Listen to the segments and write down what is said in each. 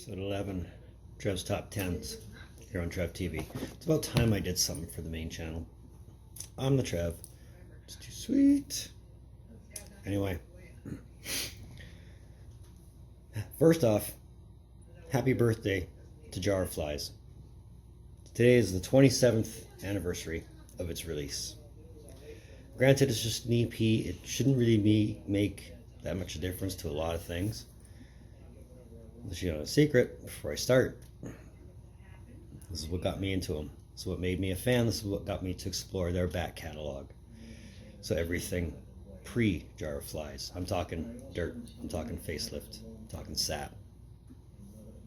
Episode 11, Trev's Top 10s here on Trev TV. It's about time I did something for the main channel. I'm the Trev. It's too sweet. Anyway, first off, happy birthday to Jar of Flies. Today is the 27th anniversary of its release. Granted, it's just an EP. It shouldn't really make that much a difference to a lot of things. Unless you know a secret before I start. This is what got me into them. This is what made me a fan. This is what got me to explore their back catalog. So everything pre-Jar of Flies. I'm talking dirt. I'm talking facelift. I'm talking sap.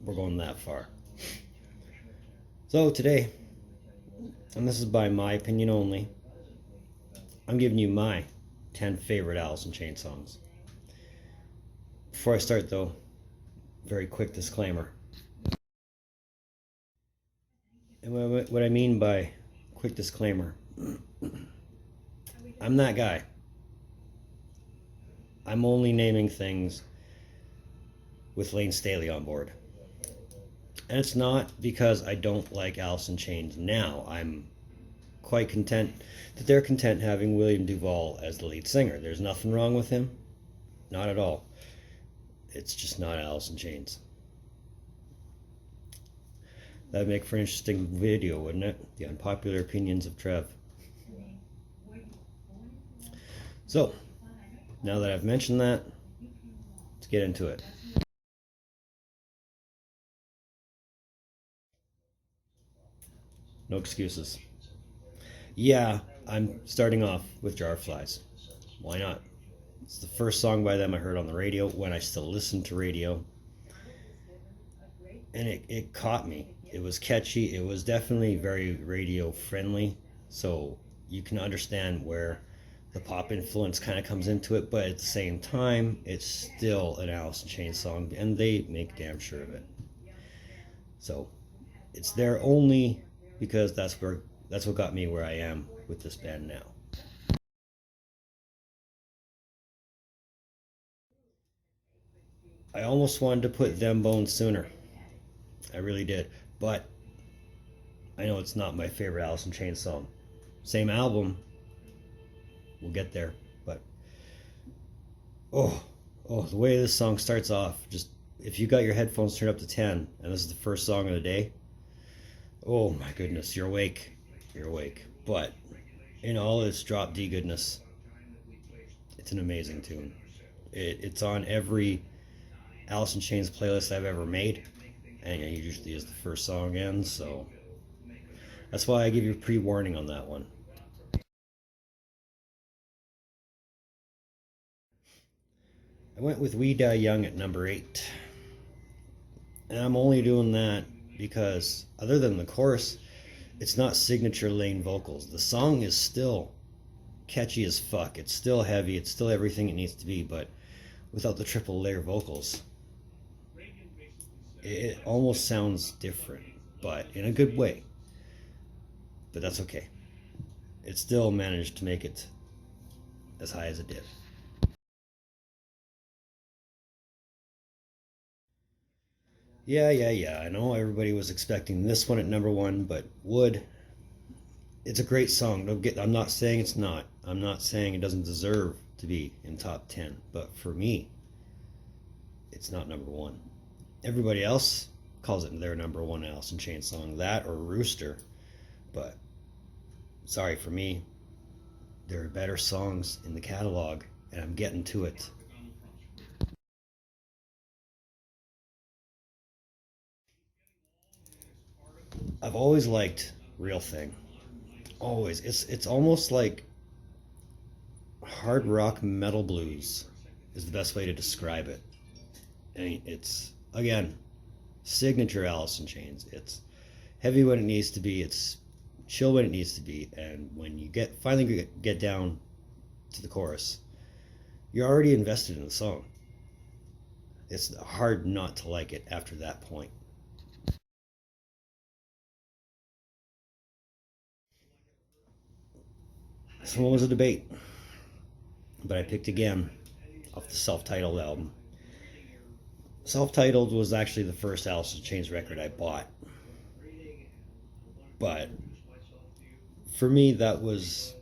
We're going that far. So today, and this is by my opinion only, I'm giving you my 10 favorite Alice in Chains songs. Before I start though, very quick disclaimer. And what I mean by quick disclaimer, I'm that guy. I'm only naming things with Lane Staley on board. And it's not because I don't like Alice in Chains now. I'm quite content that they're content having William Duvall as the lead singer. There's nothing wrong with him. Not at all. It's just not Alice in Chains. That'd make for an interesting video, wouldn't it? The unpopular opinions of Trev. So, now that I've mentioned that, let's get into it. No excuses. Yeah, I'm starting off with Jar of Flies. Why not? It's the first song by them I heard on the radio when I still listened to radio. And it caught me. It was catchy. It was definitely very radio friendly. So you can understand where the pop influence kind of comes into it. But at the same time, it's still an Alice in Chains song. And they make damn sure of it. So it's there only because that's what got me where I am with this band now. I almost wanted to put Them Bones sooner. I really did. But I know it's not my favorite Alice in Chains song. Same album. We'll get there. But the way this song starts off, just if you got your headphones turned up to 10 and this is the first song of the day, oh my goodness, you're awake. You're awake. But in all its drop D goodness, it's an amazing tune. It's on every Alice in Chains playlist I've ever made, and it usually is the first song ends, so that's why I give you a pre-warning on that one. I went with We Die Young at number 8, and I'm only doing that because other than the chorus, it's not signature Lane vocals. The song is still catchy as fuck. It's still heavy. It's still everything it needs to be, but without the triple layer vocals. It almost sounds different, but in a good way. But that's okay. It still managed to make it as high as it did. Yeah. I know everybody was expecting this one at number 1, but Wood, it's a great song. I'm not saying it's not. I'm not saying it doesn't deserve to be in top 10, but for me, it's not number 1. Everybody else calls it their number 1 Alice in Chains song, that or Rooster, but sorry, for me, there are better songs in the catalog, and I'm getting to it. I've always liked Real Thing. Always. It's almost like hard rock metal blues is the best way to describe it. I mean, it's, again, signature Alice in Chains. It's heavy when it needs to be, it's chill when it needs to be, and when you finally get down to the chorus, you're already invested in the song. It's hard not to like it after that point. This one was a debate, but I picked again off the self-titled album. Self-Titled was actually the first Alice in Chains record I bought. But for me, that was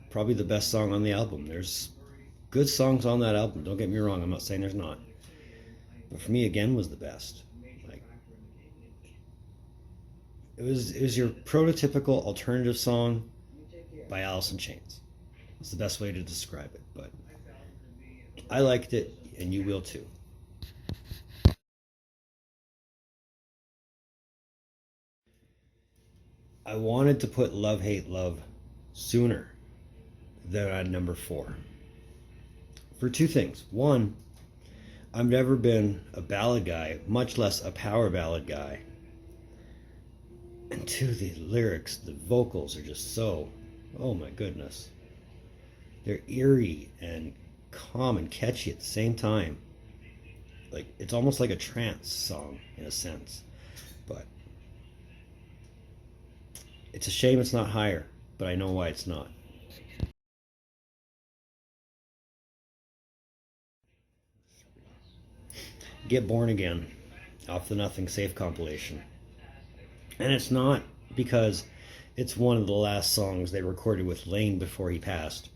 probably the best song on the album. There's good songs on that album, don't get me wrong, I'm not saying there's not. But for me, Again was the best. Like, it was your prototypical alternative song by Alice in Chains. It's the best way to describe it, but I liked it, and you will too. I wanted to put Love, Hate, Love sooner than at number 4. For two things. One, I've never been a ballad guy, much less a power ballad guy. And two, the lyrics, the vocals are just so, oh my goodness. They're eerie and calm and catchy at the same time. Like, it's almost like a trance song in a sense. But it's a shame it's not higher, but I know why it's not. Get Born Again, off the Nothing Safe compilation. And it's not because it's one of the last songs they recorded with Lane before he passed.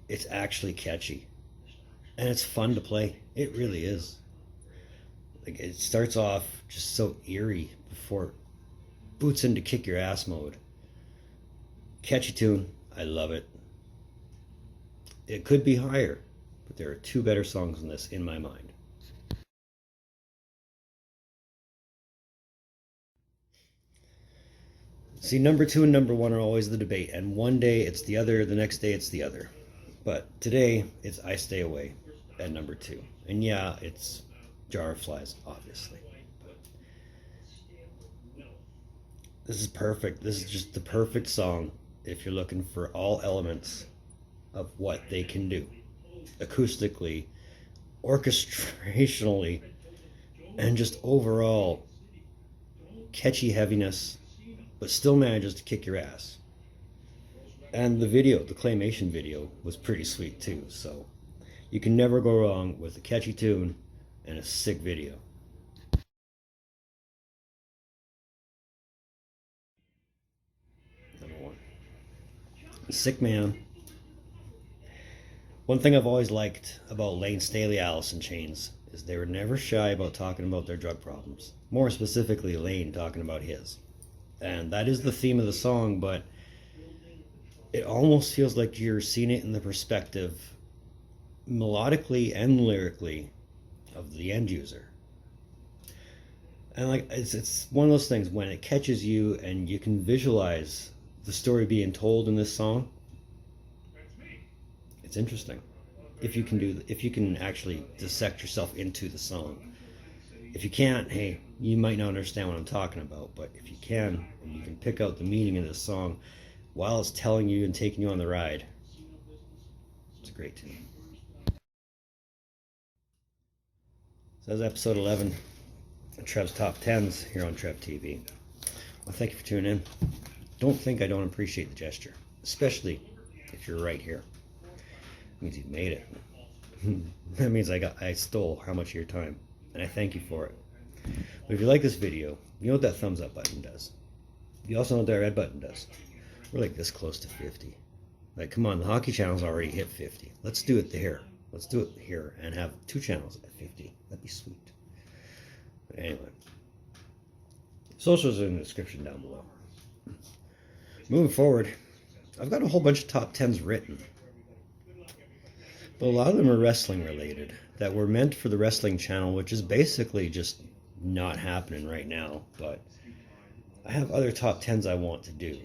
It's actually catchy. And it's fun to play. It really is. Like, it starts off just so eerie before it boots into kick your ass mode. Catchy tune. I love it. It could be higher, but there are two better songs than this in my mind. See, number 2 and number 1 are always the debate, and one day it's the other, the next day it's the other. But today, it's I Stay Away at number 2. And yeah, it's Jar of Flies, obviously. But this is perfect. This is just the perfect song if you're looking for all elements of what they can do. Acoustically, orchestrationally, and just overall catchy heaviness, but still manages to kick your ass. And the video, the claymation video, was pretty sweet too, so you can never go wrong with a catchy tune and a sick video. Number 1. Sick Man. One thing I've always liked about Lane Staley, Alice in Chains, is they were never shy about talking about their drug problems. More specifically, Lane talking about his. And that is the theme of the song, but it almost feels like you're seeing it in the perspective, melodically and lyrically, of the end user. And like, it's one of those things when it catches you and you can visualize the story being told in this song. It's interesting if you can actually dissect yourself into the song. If you can't, hey, you might not understand what I'm talking about, but if you can, and you can pick out the meaning of this song while it's telling you and taking you on the ride, it's a great tune. So that's episode 11 of Trev's Top 10s here on Trev TV. Well, thank you for tuning in. Don't think I don't appreciate the gesture, especially if you're right here. It means you've made it. That means I stole how much of your time, and I thank you for it. But if you like this video, you know what that thumbs up button does. You also know what that red button does. We're like this close to 50. Like, come on, the hockey channel's already hit 50. Let's do it here. Let's do it here and have 2 channels at 50. That'd be sweet. But anyway, socials are in the description down below. Moving forward, I've got a whole bunch of top 10s written. But a lot of them are wrestling related that were meant for the wrestling channel, which is basically just not happening right now. But I have other top 10s I want to do.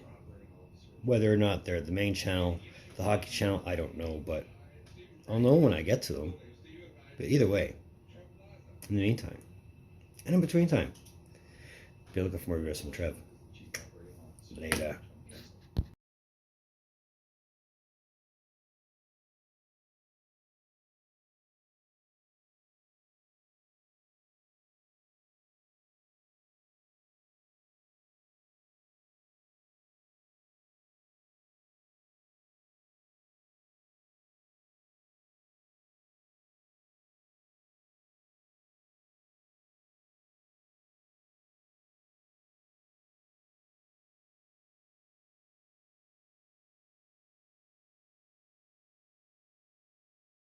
Whether or not they're the main channel, the hockey channel, I don't know, but I'll know when I get to them. But either way, in the meantime, and in between time, be looking for more videos from Trev. Later.